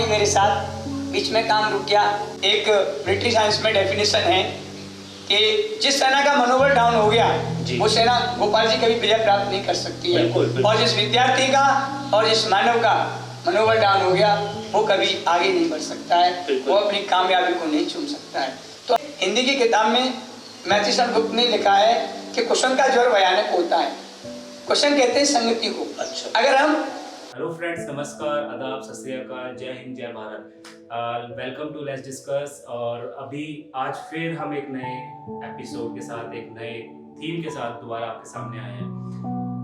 मेरे साथ, बीच में काम रुक गया। एक मिलिट्री साइंस में डेफिनेशन है कि जिस सेना का मनोबल डाउन हो गया वो सेना गोपाल जी कभी विजय प्राप्त नहीं कर सकती है। और जिस विद्यार्थी का और जिस मानव का मनोबल डाउन हो गया वो कभी आगे नहीं बढ़ सकता है, वो अपनी कामयाबी को नहीं चुन सकता है। तो हिंदी की किताब में मैथिसन गुप्त ने लिखा है कि कुशन का ज्वर भयानक होता है। कुशन कहते हैं संगति को। अच्छा। अगर हम हेलो फ्रेंड्स, नमस्कार, आदाब, सत श्री अकाल, जय हिंद, जय Bharat. Welcome to let's discuss. और अभी आज फिर हम एक नए एपिसोड के साथ, एक नए थीम के साथ दोबारा आपके सामने आए हैं।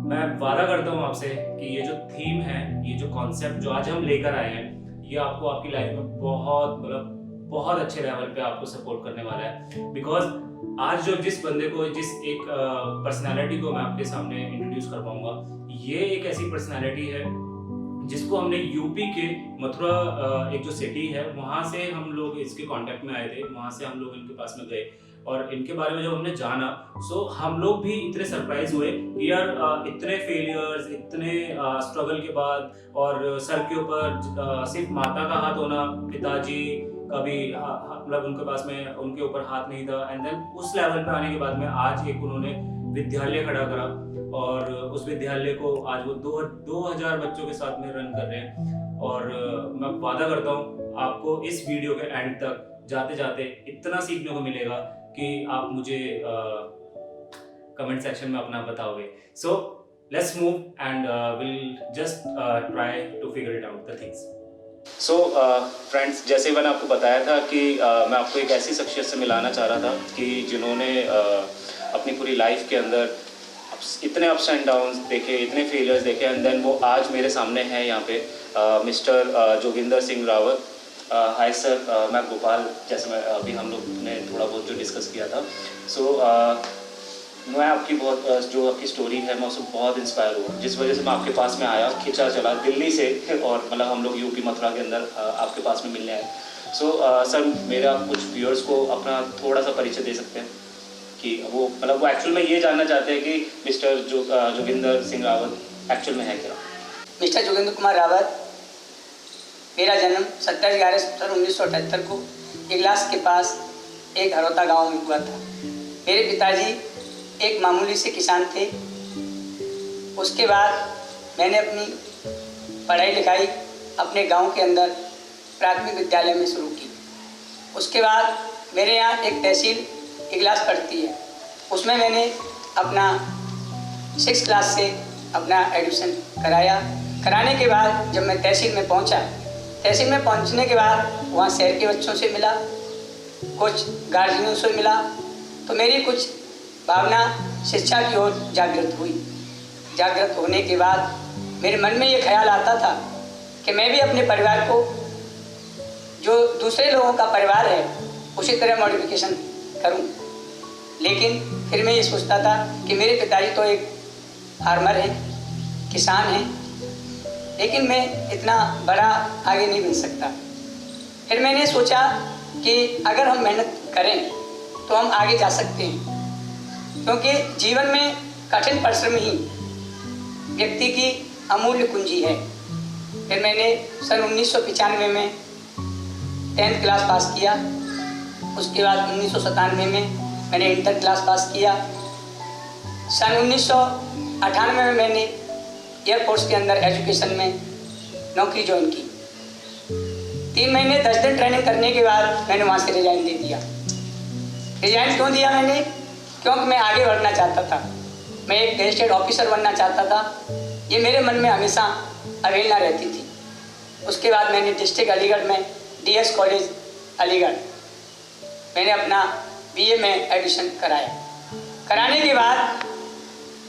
मैं वादा करता हूँ आपसे कि ये जो थीम है, ये जो कॉन्सेप्ट जो आज हम लेकर आए हैं, ये आपको आपकी लाइफ में बहुत अच्छे लेवल पे आपको सपोर्ट करने वाला है। बिकॉज आज जो जिस बंदे को, जिस एक पर्सनैलिटी को मैं आपके सामने इंट्रोड्यूस कर पाऊंगा, ये एक ऐसी पर्सनैलिटी है जिसको हमने यूपी के मथुरा एक जो सिटी है वहाँ से हम लोग इसके कांटेक्ट में आए थे। वहाँ से हम लोग इनके पास में गए और इनके बारे में जब हमने जाना सो हम लोग भी इतने सरप्राइज हुए कि यार इतने फेलियर्स, इतने स्ट्रगल के बाद और सर के ऊपर सिर्फ माता का हाथ होना, पिताजी का भी मतलब उनके पास में उनके ऊपर हाथ नहीं था। एंड देन उस लेवल पे आने के बाद में आज एक उन्होंने विद्यालय खड़ा करा और उस विद्यालय को आज वो 2000 बच्चों के साथ में रन कर रहे हैं। और मैं वादा करता हूँ आपको इस वीडियो के एंड तक जाते जाते इतना सीखने को मिलेगा कि आप मुझे कमेंट सेक्शन में अपना बताओगे। So let's move and will just try to figure it out the things. So friends, जैसे मैंने आपको बताया था कि मैं आपको एक ऐसी शख्सियत से मिलाना चाह रहा था कि जिन्होंने अपनी पूरी लाइफ के अंदर इतने अप्स एंड डाउन्स देखे, इतने फेलियर्स देखे, एंड देन वो आज मेरे सामने हैं यहाँ पे mister Joginder Singh Rawat. Hi sir, मैं गोपाल, जैसे मैं अभी हम लोग ने थोड़ा बहुत जो डिस्कस किया था। सो मैं आपकी जो आपकी स्टोरी है मैं उससे बहुत इंस्पायर हुआ, जिस वजह से मैं आपके पास में आया, खिंचा चला दिल्ली से, और मतलब हम लोग यूपी मथुरा के अंदर आपके पास में मिलने आए। सो सर, मेरे आप कुछ व्यूअर्स को अपना थोड़ा सा परिचय दे सकते हैं कि वो मतलब वो एक्चुअल में ये जानना चाहते हैं कि मिस्टर जोगिंदर सिंह रावत एक्चुअल में है क्या? मिस्टर जोगिंदर कुमार रावत, मेरा जन्म 27/11/1978 को इगलास के पास एक हरोता गांव में हुआ था। मेरे पिताजी एक मामूली से किसान थे। उसके बाद मैंने अपनी पढ़ाई लिखाई अपने गांव के अंदर प्राथमिक विद्यालय में शुरू की। उसके बाद मेरे यहाँ एक तहसील इगलास पड़ती है, उसमें मैंने अपना 6th क्लास से अपना एडमिशन कराने के बाद जब मैं तहसील में पहुंचा, तहसील में पहुंचने के बाद वहाँ शहर के बच्चों से मिला, कुछ गार्जियनों से मिला, तो मेरी कुछ भावना शिक्षा की ओर जागृत हुई। जागृत होने के बाद मेरे मन में ये ख्याल आता था कि मैं भी अपने परिवार को, जो दूसरे लोगों का परिवार है, उसी तरह मॉडिफिकेशन करूं। लेकिन फिर मैं ये सोचता था कि मेरे पिताजी तो एक फार्मर हैं, किसान हैं, लेकिन मैं इतना बड़ा आगे नहीं बन सकता। फिर मैंने सोचा कि अगर हम मेहनत करें तो हम आगे जा सकते हैं, क्योंकि जीवन में कठिन परिश्रम ही व्यक्ति की अमूल्य कुंजी है। फिर मैंने सन 1995 में 10th क्लास पास किया। उसके बाद 1997 में मैंने इंटर क्लास पास किया। सन 1998 में मैंने एयरफोर्स के अंदर एजुकेशन में नौकरी ज्वाइन की। 3 महीने 10 दिन ट्रेनिंग करने के बाद मैंने वहाँ से रिजाइन दे दिया। रिजाइन क्यों दिया मैंने? क्योंकि मैं आगे बढ़ना चाहता था, मैं एक गैजेटेड ऑफिसर बनना चाहता था। ये मेरे मन में हमेशा अवहेलना रहती थी। उसके बाद मैंने डिस्ट्रिक्ट अलीगढ़ में DS कॉलेज अलीगढ़ मैंने अपना BA में एडमिशन कराने के बाद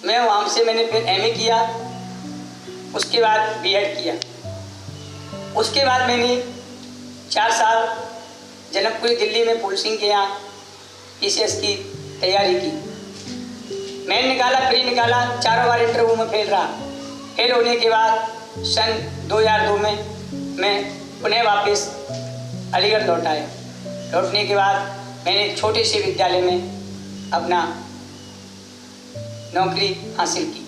मैं वहाँ से मैंने फिर MA किया। उसके बाद B.Ed किया। उसके बाद मैंने 4 साल जनकपुरी दिल्ली में फूल सिंह के यहाँ PCS की तैयारी की। मैंने निकाला, प्री निकाला, 4 बार इंटरव्यू में फेल रहा। फेल होने के बाद सन 2002 में मैं पुनः वापस अलीगढ़ लौट आया। लौटने के बाद मैंने छोटे से विद्यालय में अपना नौकरी हासिल की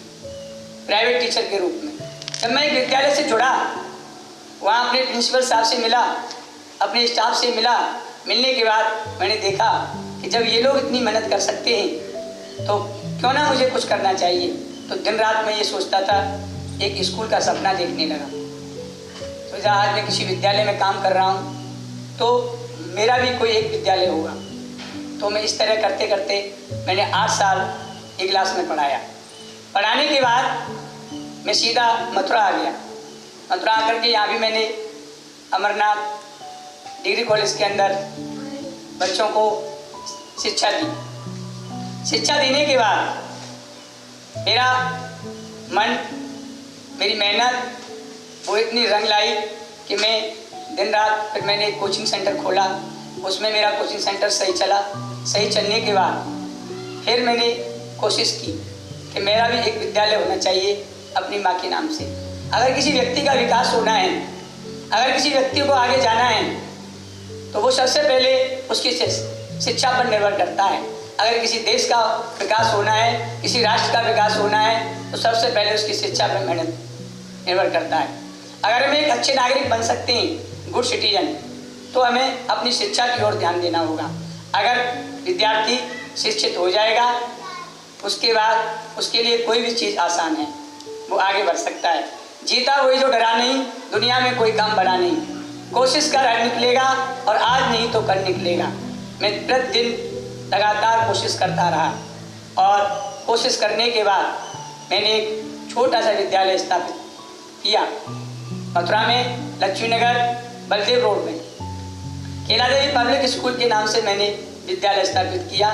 प्राइवेट टीचर के रूप में। जब मैं एक विद्यालय से जुड़ा वहाँ अपने प्रिंसिपल साहब से मिला, अपने स्टाफ से मिला। मिलने के बाद मैंने देखा कि जब ये लोग इतनी मेहनत कर सकते हैं तो क्यों ना मुझे कुछ करना चाहिए। तो दिन रात मैं ये सोचता था, एक स्कूल का सपना देखने लगा। तो जहाँ आज मैं किसी विद्यालय में काम कर रहा हूँ तो मेरा भी कोई एक विद्यालय होगा। तो मैं इस तरह करते करते मैंने 8 साल एक क्लास में पढ़ाया। पढ़ाने के बाद मैं सीधा मथुरा आ गया। मथुरा आकर के यहाँ भी मैंने अमरनाथ डिग्री कॉलेज के अंदर बच्चों को शिक्षा दी। शिक्षा देने के बाद मेरा मन, मेरी मेहनत वो इतनी रंग लाई कि मैं दिन रात, फिर मैंने एक कोचिंग सेंटर खोला। उसमें मेरा कोचिंग सेंटर सही चला। सही चलने के बाद फिर मैंने कोशिश की कि मेरा भी एक विद्यालय होना चाहिए अपनी माँ के नाम से। अगर किसी व्यक्ति का विकास होना है, अगर किसी व्यक्ति को आगे जाना है तो वो सबसे पहले उसकी शिक्षा पर निर्भर करता है। अगर किसी देश का विकास होना है, किसी राष्ट्र का विकास होना है तो सबसे पहले उसकी शिक्षा पर मेहनत निर्भर करता है। अगर हम एक अच्छे नागरिक बन सकते हैं, गुड सिटीजन, तो हमें अपनी शिक्षा की ओर ध्यान देना होगा। अगर विद्यार्थी शिक्षित हो जाएगा उसके बाद उसके लिए कोई भी चीज़ आसान है, वो आगे बढ़ सकता है। जीता वही जो डरा नहीं, दुनिया में कोई काम बड़ा नहीं। कोशिश कर निकलेगा और आज नहीं तो कल निकलेगा। मैं प्रतिदिन लगातार कोशिश करता रहा और कोशिश करने के बाद मैंने एक छोटा सा विद्यालय स्थापित किया मथुरा में, लक्ष्मी नगर बलदेव रोड में केला देवी पब्लिक स्कूल के नाम से मैंने विद्यालय स्थापित किया।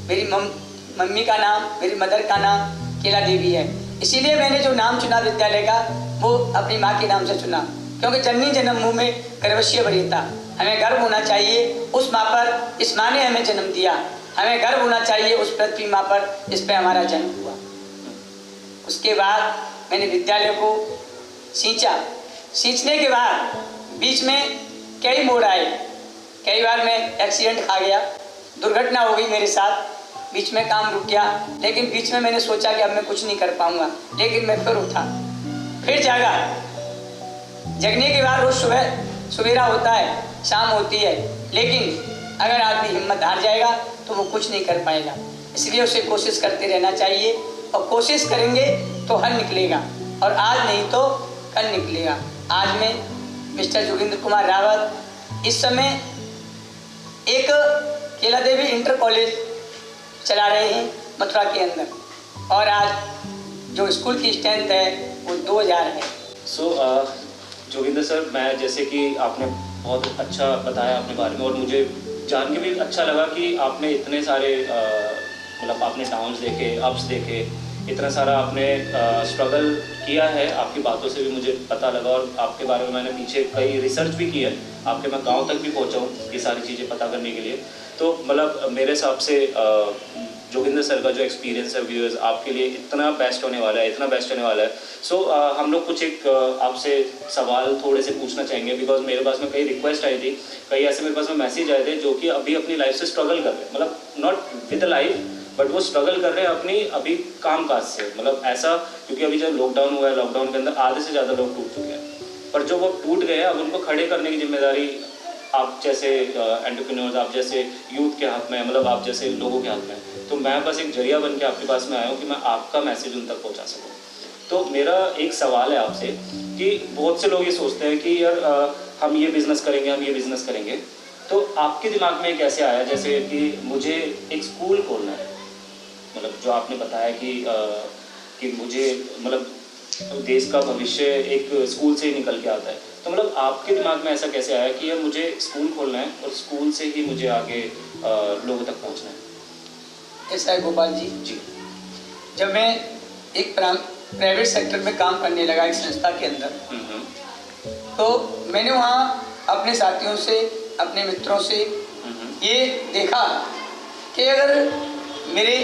मेरी मम्मी का नाम, मेरी मदर का नाम केला देवी है, इसीलिए मैंने जो नाम चुना विद्यालय का वो अपनी माँ के नाम से चुना, क्योंकि जननी जन्मभूमि में गर्वस्य वरीयता। हमें गर्व होना चाहिए उस माँ पर, इस माँ ने हमें जन्म दिया। हमें गर्व होना चाहिए उस पृथ्वी माँ पर, इस पर हमारा जन्म हुआ। उसके बाद मैंने विद्यालय को सींचा। सींचने के बाद बीच में कई मोड़ आए। कई बार मैं एक्सीडेंट खा गया, दुर्घटना हो गई मेरे साथ, बीच में काम रुक गया। लेकिन बीच में मैंने सोचा कि अब मैं कुछ नहीं कर पाऊंगा, लेकिन मैं फिर उठा, फिर जागा। जगने के बाद रोज सवेरा होता है, शाम होती है, लेकिन अगर आदमी हिम्मत हार जाएगा तो वो कुछ नहीं कर पाएगा। इसलिए उसे कोशिश करते रहना चाहिए और कोशिश करेंगे तो हल निकलेगा, और आज नहीं तो कल निकलेगा। आज मैं मिस्टर जोगिंद्र कुमार रावत इस समय एक केला देवी इंटर कॉलेज चला रहे हैं मथुरा के अंदर, और आज जो स्कूल की स्ट्रेंथ है वो 2000 है। जोगिंदर सर, मैं जैसे कि आपने बहुत अच्छा बताया अपने बारे में, और मुझे जान के भी अच्छा लगा कि आपने इतने सारे मतलब आपने डाउन्स देखे, अप्स देखे, इतना सारा आपने स्ट्रगल किया है। आपकी बातों से भी मुझे पता लगा, और आपके बारे में मैंने पीछे कई रिसर्च भी की है, आपके मैं गांव तक भी पहुंचा हूँ ये सारी चीज़ें पता करने के लिए। तो मतलब मेरे हिसाब से जोगिंदर सर का जो एक्सपीरियंस है व्यूअर्स आपके लिए इतना बेस्ट होने वाला है, इतना बेस्ट होने वाला है। सो हम लोग कुछ एक आपसे सवाल थोड़े से पूछना चाहेंगे, बिकॉज मेरे पास में कई रिक्वेस्ट आई थी, कई ऐसे मेरे पास में मैसेज आए थे जो कि अभी अपनी लाइफ से स्ट्रगल कर रहे हैं, मतलब नॉट विद लाइफ बट वो स्ट्रगल कर रहे हैं अपनी अभी काम काज से, मतलब ऐसा, क्योंकि अभी जब लॉकडाउन हुआ है, लॉकडाउन के अंदर आधे से ज़्यादा लोग टूट चुके हैं, पर जो वो टूट गए अब उनको खड़े करने की जिम्मेदारी आप जैसे एंटरप्रेन्योर्स, आप जैसे यूथ के हाथ में, मतलब आप जैसे लोगों के हाथ में। तो मैं बस एक जरिया बन के आपके पास में आया हूँ कि मैं आपका मैसेज उन तक पहुँचा सकूँ। तो मेरा एक सवाल है आपसे कि बहुत से लोग ये सोचते हैं कि यार हम ये बिज़नेस करेंगे, हम ये बिज़नेस करेंगे, तो आपके दिमाग में कैसे आया जैसे कि मुझे एक स्कूल खोलना है, मतलब जो आपने बताया कि मुझे मतलब देश का भविष्य एक स्कूल से ही निकल के आता है, तो मतलब आपके दिमाग में ऐसा कैसे आया कि यार मुझे स्कूल खोलना है और स्कूल से ही मुझे आगे लोगों तक पहुंचना है? ऐसा है गोपाल जी, जब मैं एक प्राइवेट सेक्टर में काम करने लगा एक संस्था के अंदर, तो मैंने वहाँ अपने साथियों से, अपने मित्रों से ये देखा कि अगर मेरे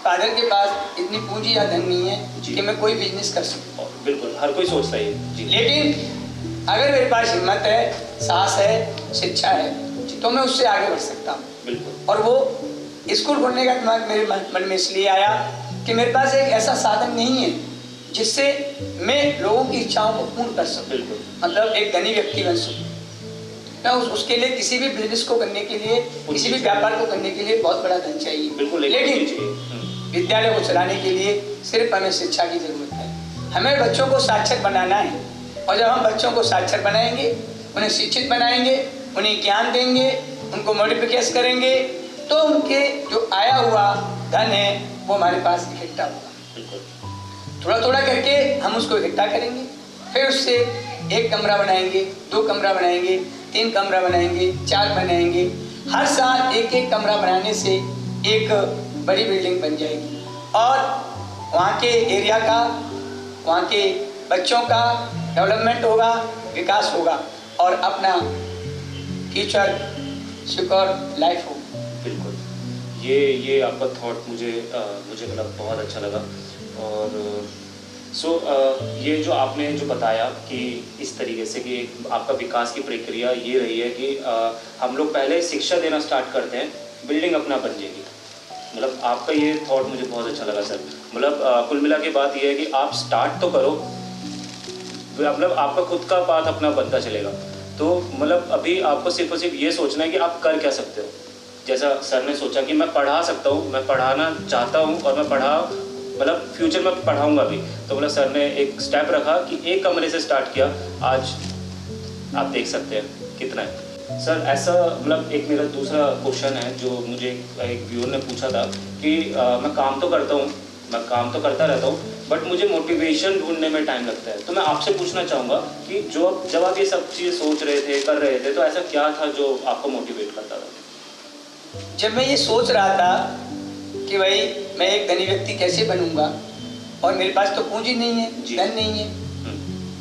फादर के पास इतनी पूंजी या धन नहीं है कि मैं कोई बिजनेस कर सकूं, बिल्कुल हर कोई सोचता है जी, लेकिन अगर मेरे पास हिम्मत है, साहस है, शिक्षा है, तो मैं उससे आगे बढ़ सकता हूँ। बिल्कुल। और वो स्कूल खोलने का दिमाग मेरे मन में इसलिए आया कि मेरे पास एक ऐसा साधन नहीं है जिससे मैं लोगों की इच्छाओं को पूर्ण कर सकूं, बिल्कुल। मतलब एक धनी व्यक्ति बन सकूं। मैं उसके लिए किसी भी बिजनेस को करने के लिए, किसी भी व्यापार को करने के लिए बहुत बड़ा धन चाहिए, बिल्कुल। लेकिन विद्यालय को चलाने के लिए सिर्फ हमें शिक्षा की जरूरत है। हमें बच्चों को साक्षर बनाना है, और जब हम बच्चों को साक्षर बनाएंगे, उन्हें शिक्षित बनाएंगे, उन्हें ज्ञान देंगे, उनको मॉडिफिकेशन करेंगे, तो उनके जो आया हुआ धन है वो हमारे पास इकट्ठा होगा। थोड़ा थोड़ा करके हम उसको इकट्ठा करेंगे, फिर उससे 1 कमरा बनाएंगे, 2 कमरा बनाएंगे, 3 कमरा बनाएंगे, 4 बनाएंगे। हर साल 1-1 कमरा बनाने से एक बड़ी बिल्डिंग बन जाएगी, और वहाँ के एरिया का, वहाँ के बच्चों का डेवलपमेंट होगा, विकास होगा, और अपना फ्यूचर सिक्योर लाइफ होगी। बिल्कुल। ये आपका थॉट मुझे मतलब बहुत अच्छा लगा। और ये जो आपने जो बताया कि इस तरीके से कि आपका विकास की प्रक्रिया ये रही है कि हम लोग पहले शिक्षा देना स्टार्ट करते हैं, बिल्डिंग अपना बन जाएगी। मतलब आपका ये थॉट मुझे बहुत अच्छा लगा सर। मतलब कुल मिला के बात ये है कि आप स्टार्ट तो करो, मतलब आपका खुद का पाथ अपना बनता चलेगा। तो मतलब अभी आपको सिर्फ और सिर्फ ये सोचना है कि आप कर क्या सकते हो। जैसा सर ने सोचा कि मैं पढ़ा सकता हूँ, मैं पढ़ाना चाहता हूँ, और मैं मतलब फ्यूचर में पढ़ाऊँगा भी। तो मतलब सर ने एक स्टेप रखा कि 1 कमरे से स्टार्ट किया, आज आप देख सकते हैं कितना है। सर ऐसा मतलब एक मेरा दूसरा क्वेश्चन है जो मुझे एक व्यूअर ने पूछा था कि मैं काम तो करता हूँ, मैं काम तो करता रहता हूँ, बट मुझे मोटिवेशन ढूंढने में टाइम लगता है। तो मैं आपसे पूछना चाहूँगा कि जब आप ये सब चीज़ सोच रहे थे, कर रहे थे, तो ऐसा क्या था जो आपको मोटिवेट करता था? जब मैं ये सोच रहा था कि भाई मैं एक धनी व्यक्ति कैसे बनूंगा, और मेरे पास तो पूंजी नहीं है, धन नहीं है,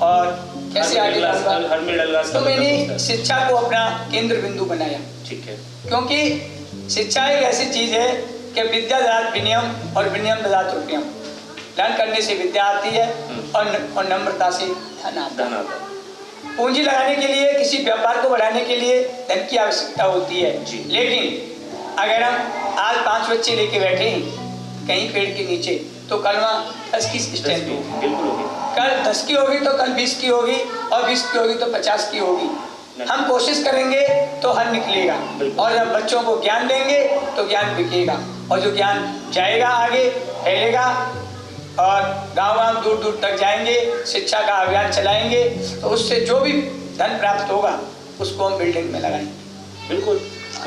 और कैसे आगे बढ़ूंगा, हर मिडिल क्लास तो मैंने शिक्षा को अपना केंद्र बिंदु बनाया। ठीक है। क्योंकि शिक्षा एक ऐसी चीज है कि विद्या ददात विनयम और विनयम ददात रुपयम। लर्न करने से विद्या आती है, और नम्रता से धन आता है। पूंजी लगाने के लिए, किसी व्यापार को बढ़ाने के लिए धन की आवश्यकता होती है, लेकिन अगर हम आज 5 बच्चे लेके बैठे हैं कहीं पेड़ के नीचे, तो कल वहाँ 10 की स्ट्रेंथ होगी, बिल्कुल होगी। कल 10 की होगी तो कल 20 की होगी, और 20 की होगी तो 50 की होगी। हम कोशिश करेंगे तो हल निकलेगा, और जब बच्चों को ज्ञान देंगे तो ज्ञान बिकेगा, और जो ज्ञान जाएगा आगे फैलेगा, और गाँव दूर दूर तक जाएंगे, शिक्षा का अभियान चलाएंगे, तो उससे जो भी धन प्राप्त होगा उसको हम बिल्डिंग में लगाएंगे। बिल्कुल।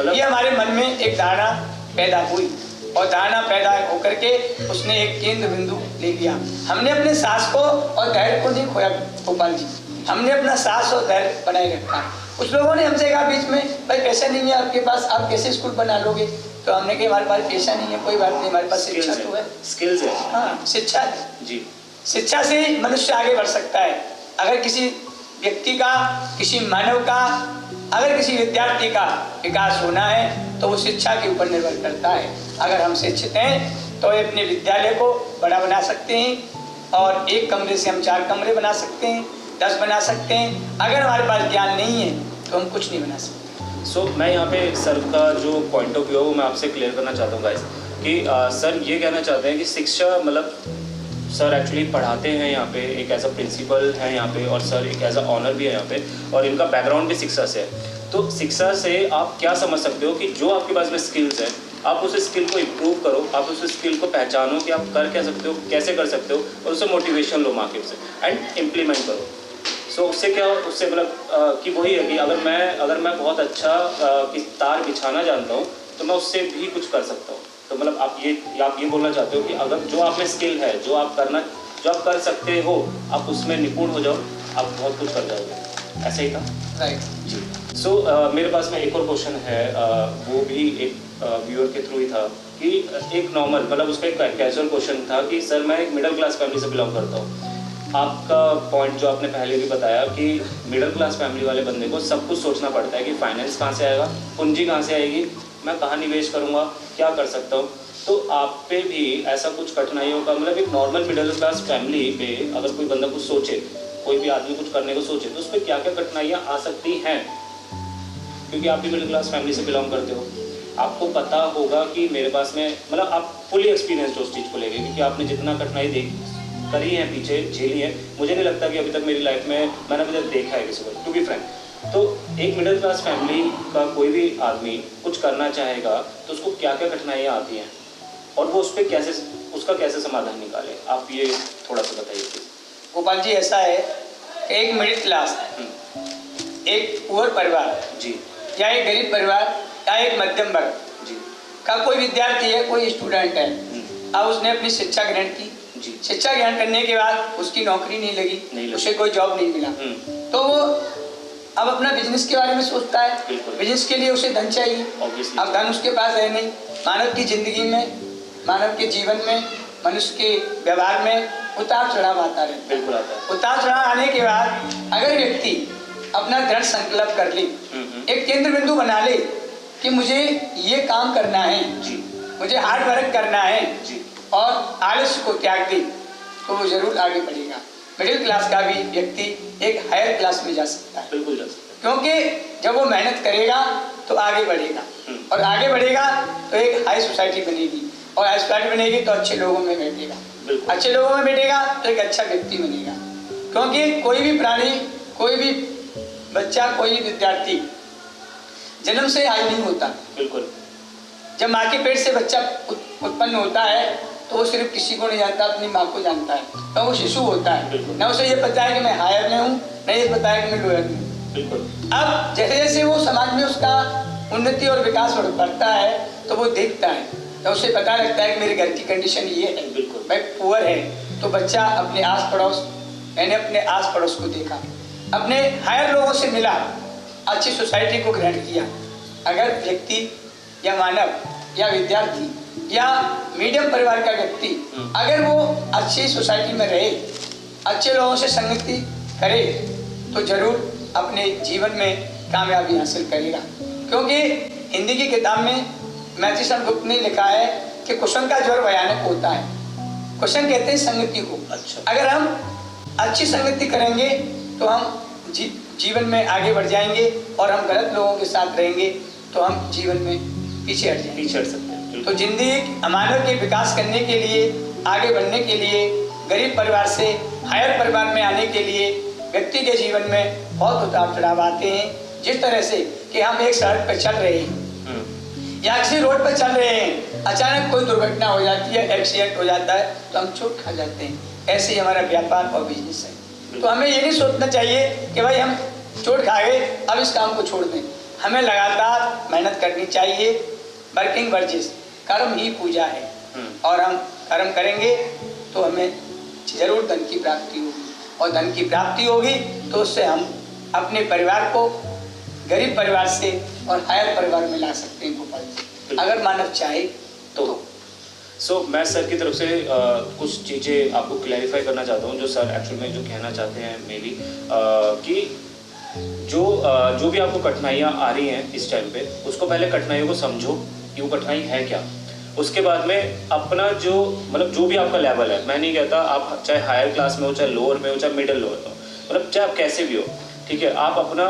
ये हमारे मन में एक धारणा पैदा हुई, और धारणा पैदा होकर के उसने एक केंद्र बिंदु ले लिया। हमने अपने साहस को और धैर्य को नहीं खोया गोपाल जी, हमने अपना साहस और धैर्य बनाए रखा। कुछ लोगों ने हमसे कहा बीच में, भाई पैसा नहीं है आपके पास, आप कैसे स्कूल बना लोगे? तो हमने कहा हमारे पास पैसा नहीं है, कोई बात नहीं, हमारे पास शिक्षा तो है, स्किल्स है। हाँ, शिक्षा है जी। शिक्षा से मनुष्य आगे बढ़ सकता है। अगर किसी व्यक्ति का, किसी मानव का, अगर किसी विद्यार्थी का विकास होना है तो वो शिक्षा के ऊपर निर्भर करता है। अगर हम शिक्षित हैं तो अपने विद्यालय को बड़ा बना सकते हैं, और 1 कमरे से हम 4 कमरे बना सकते हैं, 10 बना सकते हैं। अगर हमारे पास ज्ञान नहीं है तो हम कुछ नहीं बना सकते। मैं यहाँ पे सर का जो पॉइंट ऑफ व्यू है वो मैं आपसे क्लियर करना चाहता हूँ गाइस, कि सर ये कहना चाहते हैं कि शिक्षा मतलब सर एक्चुअली पढ़ाते हैं यहाँ पे, एक एज अ प्रिंसिपल है यहाँ पे, और सर एक एज अ ऑनर भी है यहाँ पे, और इनका बैकग्राउंड भी शिक्षा से है। तो शिक्षा से आप क्या समझ सकते हो कि जो आपके पास में स्किल्स हैं, आप उस स्किल को इम्प्रूव करो, आप उस स्किल को पहचानो कि आप कर क्या सकते हो, कैसे कर सकते हो, और उससे मोटिवेशन लो मार्केट से एंड इम्प्लीमेंट करो। उससे क्या, उससे मतलब कि वही है कि अगर मैं बहुत अच्छा तार बिछाना जानता हूँ तो मैं उससे भी कुछ कर सकता हूँ। तो मतलब आप ये बोलना चाहते हो कि अगर जो आप में स्किल है, जो आप कर सकते हो, आप उसमें निपुण हो जाओ, आप बहुत कुछ कर जाओगे। ऐसा ही था? राइट जी। मेरे पास में एक और क्वेश्चन है, वो भी एक व्यूअर के थ्रू ही था कि एक नॉर्मल मतलब उसका एक कैजुअल क्वेश्चन था कि सर मैं एक मिडिल क्लास फैमिली से बिलोंग करता हूँ। आपका पॉइंट जो आपने पहले भी बताया कि मिडिल क्लास फैमिली वाले बंदे को सब कुछ सोचना पड़ता है कि फाइनेंस कहाँ से आएगा, पूंजी कहाँ से आएगी, मैं कहाँ निवेश करूँगा, क्या कर सकता हूँ। तो आप पे भी ऐसा कुछ कठिनाइयों का मतलब एक नॉर्मल मिडिल क्लास फैमिली पे अगर कोई बंदा कुछ सोचे, कोई भी आदमी कुछ करने को सोचे, तो उस पर क्या क्या कठिनाइयाँ आ सकती हैं? क्योंकि आप भी मिडिल क्लास फैमिली से बिलोंग करते हो, आपको पता होगा कि मेरे पास में मतलब आप फुली एक्सपीरियंस हो उस चीज़ को लेके, क्योंकि आपने जितना कठिनाई करी हैं, पीछे झेली हैं। मुझे नहीं लगता कि अभी तक मेरी लाइफ में मैंने अभी तक देखा है किसी को, टू बी फ्रैंक। तो एक मिडिल क्लास फैमिली का कोई भी आदमी कुछ करना चाहेगा तो उसको क्या क्या कठिनाइयाँ आती हैं और वो उस पर कैसे, उसका कैसे समाधान निकाले, आप ये थोड़ा सा बताइए प्लीज। गोपाल जी, ऐसा है कि एक मिडिल क्लास, एक पुअर परिवार जी, या एक गरीब परिवार या एक मध्यम वर्ग जी, का कोई विद्यार्थी है, कोई स्टूडेंट है, अब उसने अपनी शिक्षा ग्रहण की, जी, शिक्षा ग्रहण करने के बाद उसकी नौकरी नहीं लगी, उसे कोई जॉब नहीं मिला, तो वो अब अपना बिजनेस के बारे में सोचता है। बिजनेस के लिए उसे धन चाहिए, अब धन उसके पास है नहीं। मानव की जिंदगी में, मानव के जीवन में, मनुष्य के व्यवहार में उतार चढ़ाव आता रहता है। बिल्कुल आता है। उतार चढ़ाव आने के बाद अगर व्यक्ति अपना दृढ़ संकल्प कर ले, एक केंद्र बिंदु बना ले कि मुझे ये काम करना है जी, मुझे हार्ड वर्क करना है जी, और आलस्य को त्याग दे, तो वो जरूर आगे बढ़ेगा। मिडिल क्लास का भी व्यक्ति एक हायर क्लास में जा सकता है, बिल्कुल जा सकता है, क्योंकि जब वो मेहनत करेगा तो आगे बढ़ेगा, और आगे बढ़ेगा तो एक हाई सोसाइटी बनेगी, और हाई सोसाइटी बनेगी तो अच्छे लोगों में बैठेगा, अच्छे लोगों में बैठेगा तो एक अच्छा व्यक्ति बनेगा। क्योंकि कोई भी प्राणी, कोई भी बच्चा, कोई भी विद्यार्थी जन्म से हाई नहीं होता। बिल्कुल। जब माँ के पेट से बच्चा उत्पन्न होता है तो वो सिर्फ किसी को नहीं जानता, अपनी माँ को जानता है, तो वो शिशु होता है। न उसे ये पता है कि मैं हायर में हूँ, न ये पता है कि मैं लोअर में हूँ। बिल्कुल। अब जैसे जैसे वो समाज में उसका उन्नति और विकास बढ़ता है तो वो देखता है, तो उसे पता लगता है कि मेरे घर की कंडीशन ये है, बिल्कुल, भाई पुअर है। तो बच्चा अपने आस पड़ोस, मैंने अपने आस पड़ोस को देखा, अपने हायर लोगों से मिला, अच्छी सोसाइटी को ग्रहण किया। अगर व्यक्ति या मानव या विद्यार्थी या मीडियम परिवार का व्यक्ति अगर वो अच्छी सोसाइटी में रहे, अच्छे लोगों से संगति करे, तो जरूर अपने जीवन में कामयाबी हासिल करेगा। क्योंकि हिंदी की किताब में मैथिसन गुप्त ने लिखा है कि कुशन का ज्वर भयानक होता है। कुशन कहते हैं संगति को। अच्छा। अगर हम अच्छी संगति करेंगे तो हम जीवन में आगे बढ़ जाएंगे, और हम गलत लोगों के साथ रहेंगे तो हम जीवन में पीछे हट सकते हैं। तो जिंदगी मानव के विकास करने के लिए, आगे बढ़ने के लिए, गरीब परिवार से हायर परिवार में आने के लिए व्यक्ति के जीवन में बहुत उतार चढ़ाव आते हैं। जिस तरह से कि हम एक सड़क पर चल रहे हैं या किसी रोड पर चल रहे हैं, अचानक कोई दुर्घटना हो जाती है, एक्सीडेंट हो जाता है तो हम चोट खा जाते हैं। ऐसे ही हमारा व्यापार और बिजनेस है। तो हमें ये नहीं सोचना चाहिए कि भाई हम चोट खा गए अब इस काम को छोड़ दें। हमें लगातार मेहनत करनी चाहिए। वर्किंग वर्जिश, कर्म ही पूजा है, और हम कर्म करेंगे तो हमें जरूर धन की प्राप्ति होगी, और धन की प्राप्ति होगी तो उससे हम अपने परिवार को गरीब परिवार से और हायर परिवार में ला सकते हैं गोपाल जी, अगर मानव चाहे तो। मैं सर की तरफ से कुछ चीज़ें आपको क्लैरिफाई करना चाहता हूँ, जो सर एक्चुअल में जो कहना चाहते हैं मे बी कि जो भी आपको कठिनाइयाँ आ रही हैं इस टाइम पे, उसको पहले कठिनाइयों को समझो कि वो कठिनाई है क्या। उसके बाद में अपना जो मतलब जो भी आपका लेवल है, मैं नहीं कहता आप चाहे हायर क्लास में हो, चाहे लोअर में हो, चाहे मिडिल लोअर में हो, मतलब चाहे आप कैसे भी हो, ठीक है, आप अपना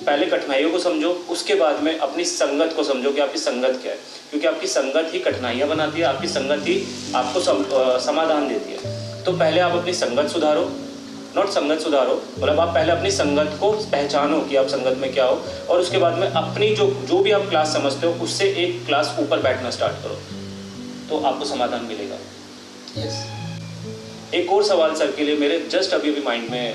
पहले कठिनाइयों को समझो, उसके बाद में अपनी संगत को समझो कि आपकी संगत क्या है, क्योंकि आपकी संगत ही कठिनाइयाँ बनाती है, आपकी संगत ही आपको समाधान देती है। तो पहले आप अपनी संगत सुधारो, नॉट संगत सुधारो, मतलब आप पहले अपनी संगत को पहचानो कि आप संगत में क्या हो, और उसके बाद में अपनी जो भी आप क्लास समझते हो उससे एक क्लास ऊपर बैठना स्टार्ट करो, तो आपको समाधान मिलेगा। yes. एक और सवाल सर के लिए मेरे जस्ट अभी माइंड में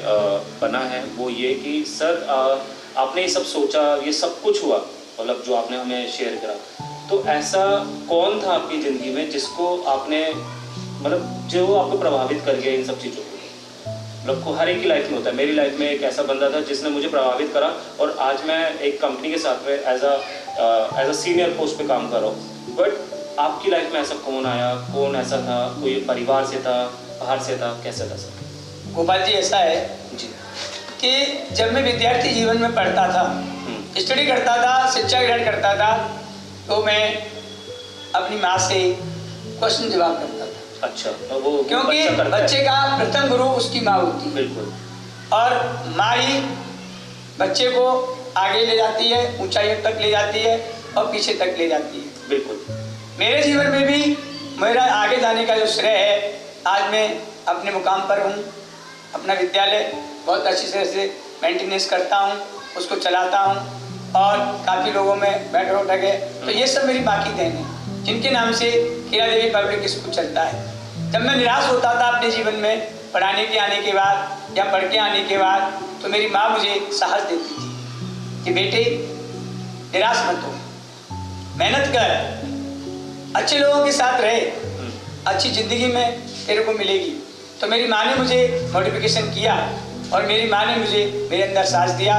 बना है, वो ये कि सर आपने ये सब सोचा, ये सब कुछ हुआ, मतलब जो आपने हमें शेयर करा, तो ऐसा कौन था आपकी ज़िंदगी में जिसको आपने मतलब जो आपको प्रभावित कर गया इन सब चीज़ों को? मतलब हर एक की लाइफ में होता है। मेरी लाइफ में एक ऐसा बंदा था जिसने मुझे प्रभावित करा, और आज मैं एक कंपनी के साथ में एज अ सीनियर पोस्ट पे काम कर रहा हूँ। बट आपकी लाइफ में ऐसा कौन आया, कौन ऐसा था, कोई परिवार से था, बाहर से था, कैसा था सर? गोपाल जी, ऐसा है जी कि जब मैं विद्यार्थी जीवन में पढ़ता था, स्टडी करता था, शिक्षा ग्रहण करता था, तो मैं अपनी माँ से क्वेश्चन जवाब करता था। अच्छा, तो वो क्योंकि बच्चे का प्रथम गुरु उसकी माँ होती है। बिल्कुल। और माँ ही बच्चे को आगे ले जाती है, ऊंचाइयों तक ले जाती है और पीछे तक ले जाती है। बिल्कुल। मेरे जीवन में भी मेरा आगे जाने का जो श्रेय है आज मैं अपने मुकाम पर हूँ। अपना विद्यालय बहुत अच्छी तरह से मेंटेनेंस करता हूँ, उसको चलाता हूँ और काफ़ी लोगों में बैठक उठक है। तो ये सब मेरी बाकी देन है, जिनके नाम से हीरा देवी पब्लिक स्कूल चलता है। जब मैं निराश होता था अपने जीवन में पढ़ाने के आने के बाद या पढ़ के आने के बाद, तो मेरी माँ मुझे साहस देती थी कि बेटे निराश मत हो, मेहनत कर, अच्छे लोगों के साथ रहे, अच्छी ज़िंदगी में तेरे को मिलेगी। तो मेरी माँ ने मुझे मोटिफिकेशन किया और मेरी माँ ने मुझे मेरे अंदर साहस दिया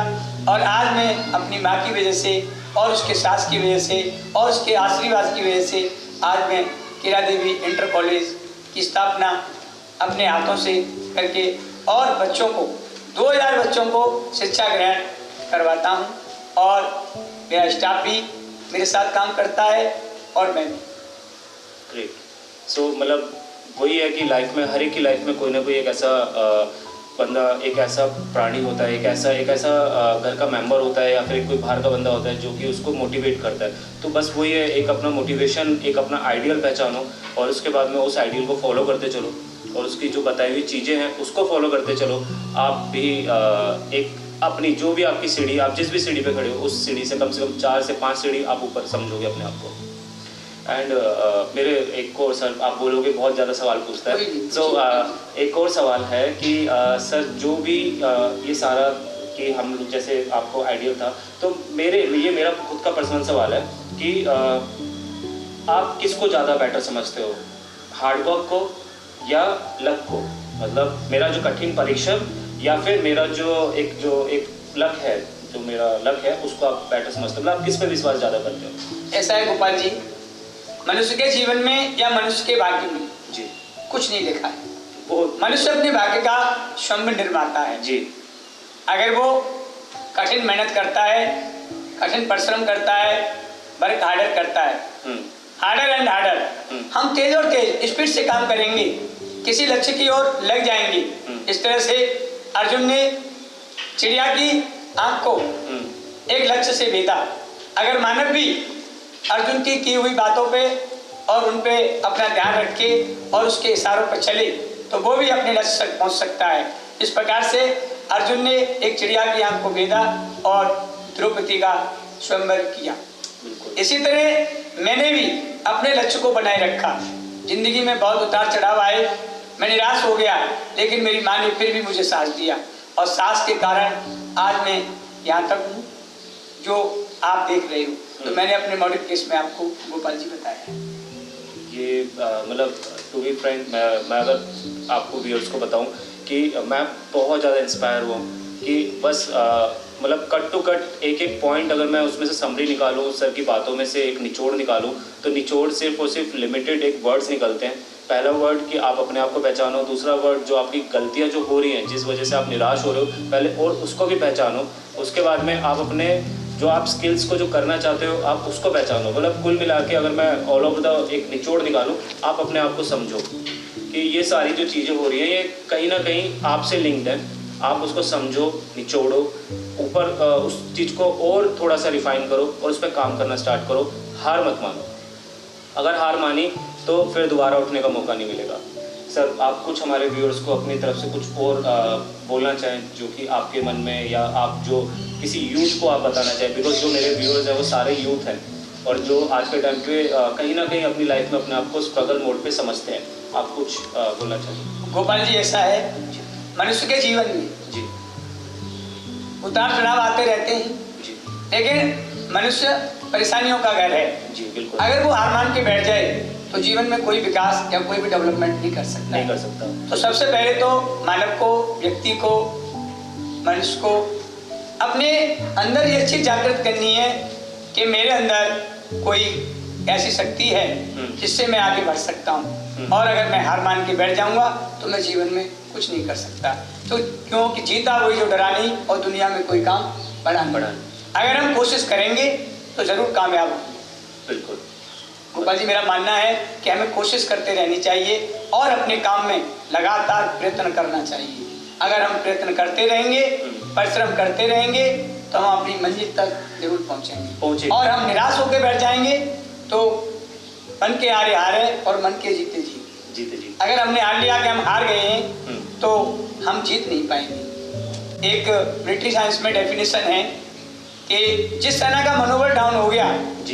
और आज मैं अपनी माँ की वजह से और उसके सास की वजह से और उसके आशीर्वाद की वजह से आज मैं हीरा देवी इंटर कॉलेज की स्थापना अपने हाथों से करके और बच्चों को 2000 बच्चों को शिक्षा ग्रहण करवाता हूँ और मेरा स्टाफ भी मेरे साथ काम करता है और मैं भी। ग्रेट। सो मतलब वही है कि लाइफ में, हर एक की लाइफ में कोई ना कोई एक ऐसा बंदा, एक ऐसा प्राणी होता है, एक ऐसा घर का मेंबर होता है या फिर कोई बाहर का बंदा होता है जो कि उसको मोटिवेट करता है। तो बस वही है, एक अपना मोटिवेशन, एक अपना आइडियल पहचानो और उसके बाद में उस आइडियल को फॉलो करते चलो और उसकी जो बताई हुई चीज़ें हैं उसको फॉलो करते चलो। आप भी एक अपनी जो भी आपकी सीढ़ी, आप जिस भी सीढ़ी पे खड़े हो उस सीढ़ी से कम 4 से 5 सीढ़ी आप ऊपर समझोगे अपने आप को। एंड मेरे एक और सर, आप बोलोगे बहुत ज़्यादा सवाल पूछता है, तो एक और सवाल है कि सर जो भी ये सारा कि हम लोग जैसे आपको आइडियल था, तो ये मेरा खुद का पर्सनल सवाल है कि आप किसको ज़्यादा बेटर समझते हो, हार्डवर्क को या लक को? मतलब मेरा जो कठिन परिश्रम या फिर मेरा जो एक लक है, जो मेरा लक है उसको आप बेटर समझते हो? मतलब आप किस पे विश्वास ज़्यादा करते हो? ऐसा है गोपाल जी, मनुष्य के जीवन में या मनुष्य के भाग्य में जी कुछ नहीं लिखा है। बहुत मनुष्य अपने भाग्य का स्वयं निर्माता है जी। अगर वो कठिन मेहनत करता है, कठिन परिश्रम करता है, वर्क हार्डर करता है, हार्डर एंड हार्डर, हम तेज और तेज स्पीड से काम करेंगे, किसी लक्ष्य की ओर लग जाएंगे। इस तरह से अर्जुन ने चिड़िया की आंख को एक लक्ष्य से भेदा। अगर मानव भी अर्जुन की हुई बातों पे और उन पे अपना ध्यान रख के और उसके इशारों पर चले तो वो भी अपने लक्ष्य तक पहुंच सकता है। इस प्रकार से अर्जुन ने एक चिड़िया की आंख को भेदा और द्रौपदी का स्वयंवर किया। इसी तरह मैंने भी अपने लक्ष्य को बनाए रखा। जिंदगी में बहुत उतार चढ़ाव आए, मैं निराश हो गया, लेकिन मेरी माँ ने फिर भी मुझे साहस दिया और साहस के कारण आज मैं यहाँ तक हूँ जो आप देख रहे हो। तो मैंने अपने मॉडिफिकेशन में आपको गोपाल जी बताया। ये मतलब टू बी फ्रैंक, मैं अगर आपको व्यूअर्स को बताऊं कि मैं बहुत ज़्यादा इंस्पायर हुआ कि बस मतलब कट टू कट एक पॉइंट अगर मैं उसमें से समरी निकालूं, सर की बातों में से एक निचोड़ निकालूं, तो निचोड़ सिर्फ और सिर्फ लिमिटेड एक वर्ड्स निकलते हैं। पहला वर्ड कि आप अपने आप को पहचानो, दूसरा वर्ड जो आपकी गलतियां जो हो रही हैं, जिस वजह से आप निराश हो रहे हो, पहले और उसको भी पहचानो। उसके बाद में आप अपने जो आप स्किल्स को जो करना चाहते हो आप उसको पहचानो। मतलब कुल मिला के अगर मैं ऑल ओवर द एक निचोड़ निकालूं, आप अपने आप को समझो कि ये सारी जो चीज़ें हो रही हैं ये कहीं ना कहीं आपसे लिंक्ड है। आप उसको समझो, निचोड़ो, ऊपर उस चीज़ को और थोड़ा सा रिफाइन करो और उस पर काम करना स्टार्ट करो। हार मत मानो। अगर हार मानी तो फिर दोबारा उठने का मौका नहीं मिलेगा। सर, आप कुछ हमारे व्यूअर्स को अपनी तरफ से कुछ और बोलना चाहें जो कि आपके मन में, या आप जो किसी यूथ को आप बताना चाहें? बिकॉज जो मेरे व्यूअर्स हैं वो सारे यूथ हैं और जो आज के टाइम पे कहीं ना कहीं अपनी लाइफ में अपने आप को स्ट्रगल मोड पे समझते हैं। आप कुछ बोलना चाहिए? गोपाल जी, ऐसा है मनुष्य के जीवन में जी उतार चढ़ाव आते रहते हैं जी, लेकिन मनुष्य परेशानियों का घर है। जी बिल्कुल। अगर वो हार मान के बैठ जाए तो जीवन में कोई विकास या कोई भी डेवलपमेंट नहीं कर सकता। तो सबसे पहले तो मानव को, व्यक्ति को, मनुष्य को अपने अंदर ये चीज जागृत करनी है कि मेरे अंदर कोई ऐसी शक्ति है जिससे मैं आगे बढ़ सकता हूँ, और अगर मैं हार मान के बैठ जाऊंगा तो मैं जीवन में कुछ नहीं कर सकता। तो क्योंकि जीता वही जो डरा नहीं, और दुनिया में कोई काम बड़ा नहीं। अगर हम कोशिश करेंगे तो जरूर कामयाब होंगे। बिल्कुल गोपाल जी, मेरा मानना है कि हमें कोशिश करते रहनी चाहिए और अपने काम में लगातार प्रयत्न करना चाहिए। अगर हम प्रयत्न करते रहेंगे, परिश्रम करते रहेंगे तो हम अपनी मंजिल तक जरूर पहुंचेंगे। और हम निराश होकर बैठ जाएंगे तो मन के हारे हारे और मन के जीते जी। जीते जी। अगर हमने हार लिया कि हम हार गए हैं तो हम जीत नहीं पाएंगे। एक ब्रिटिश साइंस में डेफिनेशन है कि जिस सेना का मनोबल डाउन हो गया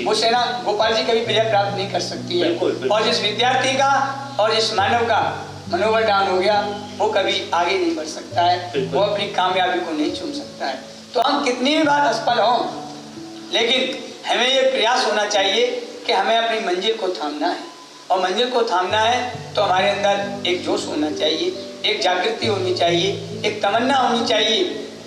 वो सेना गोपाल जी कभी विजय प्राप्त नहीं कर सकती है। बिल्कुल। और जिस विद्यार्थी का और जिस मानव का मनोबल डाउन हो गया वो कभी आगे नहीं बढ़ सकता है, वो अपनी कामयाबी को नहीं चुन सकता है। तो हम कितनी भी बार असफल हों, लेकिन हमें ये प्रयास होना चाहिए कि हमें अपनी मंजिल को थामना है। और मंजिल को थामना है तो हमारे अंदर एक जोश होना चाहिए, एक जागृति होनी चाहिए, एक तमन्ना होनी चाहिए,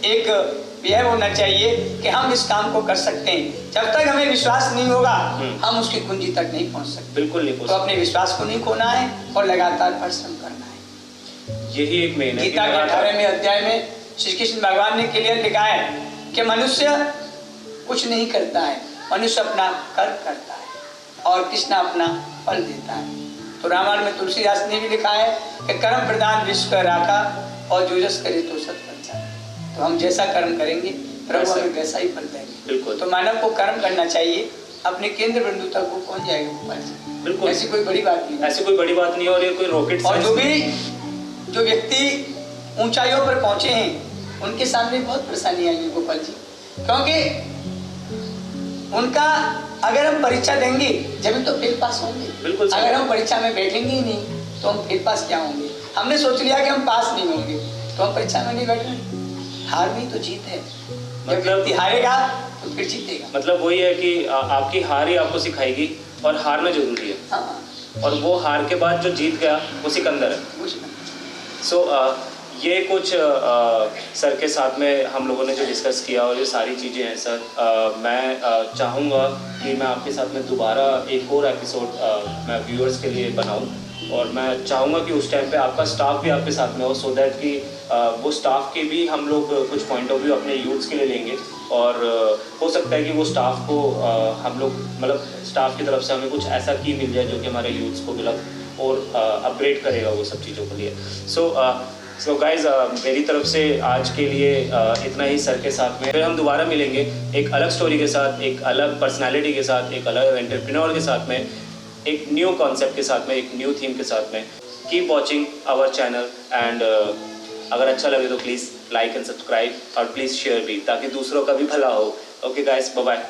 एक यह होना चाहिए कि हम इस काम को कर सकते हैं। जब तक हमें विश्वास नहीं होगा हम उसकी कुंजी तक नहीं पहुंच सकते। बिल्कुल नहीं पहुंच तो अपने विश्वास को नहीं खोना है और लगातार परिश्रम करना है। यही एक मेन है। गीता के 18वें अध्याय में श्री कृष्ण भगवान ने क्लियर लिखा है कि मनुष्य कुछ नहीं करता है, मनुष्य अपना कर्म करता है और कृष्ण अपना फल देता है। तो रामायण में तुलसीदास ने भी लिखा है कि कर्म प्रधान विश्व का राखा और जो जस करे तो सत पंचा। तो हम जैसा कर्म करेंगे प्रभु हमें वैसा ही फल देंगे। बिल्कुल। तो मानव को कर्म करना चाहिए, अपने केंद्र बिंदु तक वो पहुंच जाएगा गोपाल जी। बिल्कुल, ऐसी कोई बड़ी बात नहीं, ऐसी कोई बड़ी बात नहीं है। और ये कोई रॉकेट और जो व्यक्ति ऊंचाइयों पर पहुंचे हैं उनके सामने बहुत परेशानी आई है गोपाल जी, क्योंकि उनका अगर हम परीक्षा देंगे जब तो फेल पास होंगे। बिल्कुल। अगर हम परीक्षा में बैठेंगे ही नहीं तो हम फेल पास क्या होंगे। हमने सोच लिया कि हम पास नहीं होंगे तो हम परीक्षा में नहीं बैठ रहे। हार नहीं तो जीत है, मतलब हारेगा तो फिर जीतेगा। मतलब वही है कि आपकी हार ही आपको सिखाएगी और हारना जरूरी है। हाँ। और वो हार के बाद जो जीत गया वो सिकंदर है। सो ये कुछ सर के साथ में हम लोगों ने जो डिस्कस किया और ये सारी चीज़ें हैं सर, मैं चाहूँगा कि मैं आपके साथ में दोबारा एक और एपिसोड मैं व्यूअर्स के लिए बनाऊँ। और मैं चाहूँगा कि उस टाइम पे आपका स्टाफ भी आपके साथ में हो, सो दैट कि वो स्टाफ के भी हम लोग कुछ पॉइंट ऑफ व्यू अपने यूथ्स के लिए लेंगे। और हो सकता है कि वो स्टाफ को हम लोग मतलब स्टाफ की तरफ से हमें कुछ ऐसा की मिल जाए जो कि हमारे यूथ्स को मतलब और अपग्रेड करेगा वो सब चीज़ों के लिए। सो गाइज मेरी तरफ से आज के लिए इतना ही सर के साथ में। फिर हम दोबारा मिलेंगे एक अलग स्टोरी के साथ, एक अलग पर्सनैलिटी के साथ, एक अलग एंटरप्रेन्योर के साथ में, एक न्यू कॉन्सेप्ट के साथ में, एक न्यू थीम के साथ में। Keep watching our channel and अगर अच्छा लगे तो प्लीज़ लाइक एंड सब्सक्राइब और प्लीज़ शेयर भी, ताकि दूसरों का भी भला हो। Okay guys, bye bye.